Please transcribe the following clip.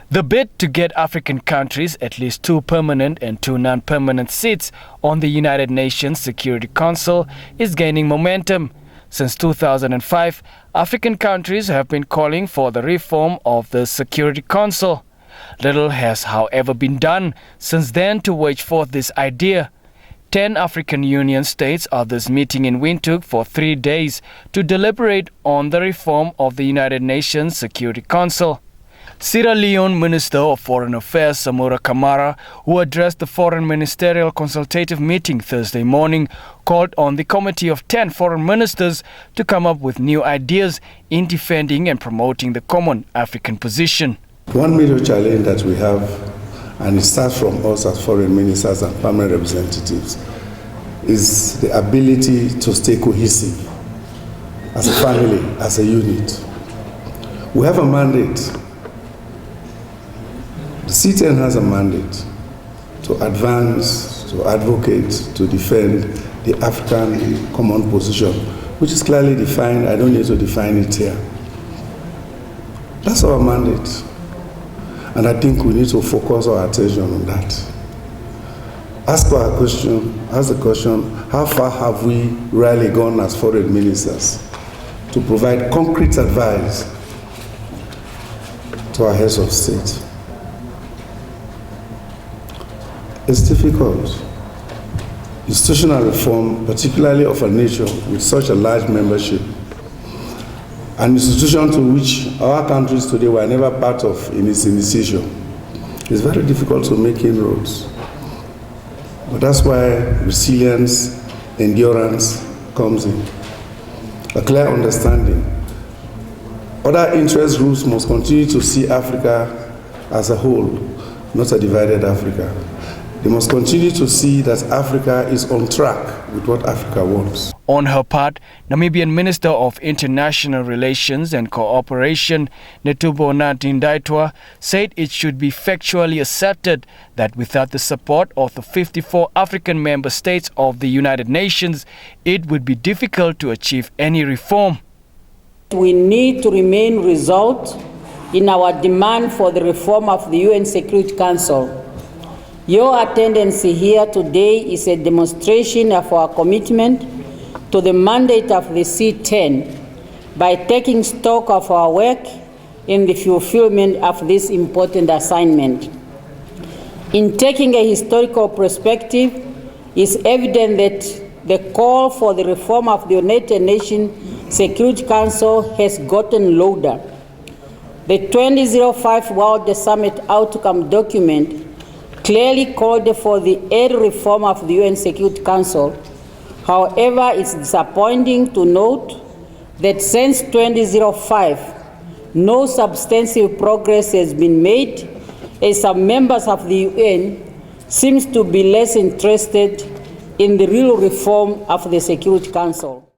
The bid to get African countries at least 2 permanent and 2 non-permanent seats on the United Nations Security Council is gaining momentum. Since 2005, African countries have been calling for the reform of the Security Council. Little has, however, been done since then to wage forth this idea. 10 African Union states are thus meeting in Windhoek for 3 days to deliberate on the reform of the United Nations Security Council. Sierra Leone Minister of Foreign Affairs Samura Kamara, who addressed the Foreign Ministerial Consultative meeting Thursday morning, called on the Committee of 10 Foreign Ministers to come up with new ideas in defending and promoting the common African position. One major challenge that we have, and it starts from us as foreign ministers and permanent representatives, is the ability to stay cohesive as a family, as a unit. We have a mandate. The C10 has a mandate to advance, to advocate, to defend the African common position, which is clearly defined. I don't need to define it here. That's our mandate. And I think we need to focus our attention on that. Ask the question, how far have we really gone as foreign ministers to provide concrete advice to our heads of state? It's difficult. Institutional reform, particularly of a nation with such a large membership, an institution to which our countries today were never part of in its initiation, it's very difficult to make inroads. But that's why resilience, endurance comes in. A clear understanding. Other interest groups must continue to see Africa as a whole, not a divided Africa. They must continue to see that Africa is on track with what Africa wants. On her part, Namibian Minister of International Relations and Cooperation, Netubo Nati-Ndaitwah, said it should be factually accepted that without the support of the 54 African member states of the United Nations, it would be difficult to achieve any reform. We need to remain resolute in our demand for the reform of the UN Security Council. Your attendance here today is a demonstration of our commitment to the mandate of the C10 by taking stock of our work in the fulfillment of this important assignment. In taking a historical perspective, it's evident that the call for the reform of the United Nations Security Council has gotten louder. The 2005 World Summit Outcome document clearly called for the early reform of the UN Security Council. However, it's disappointing to note that since 2005, no substantive progress has been made, as some members of the UN seem to be less interested in the real reform of the Security Council.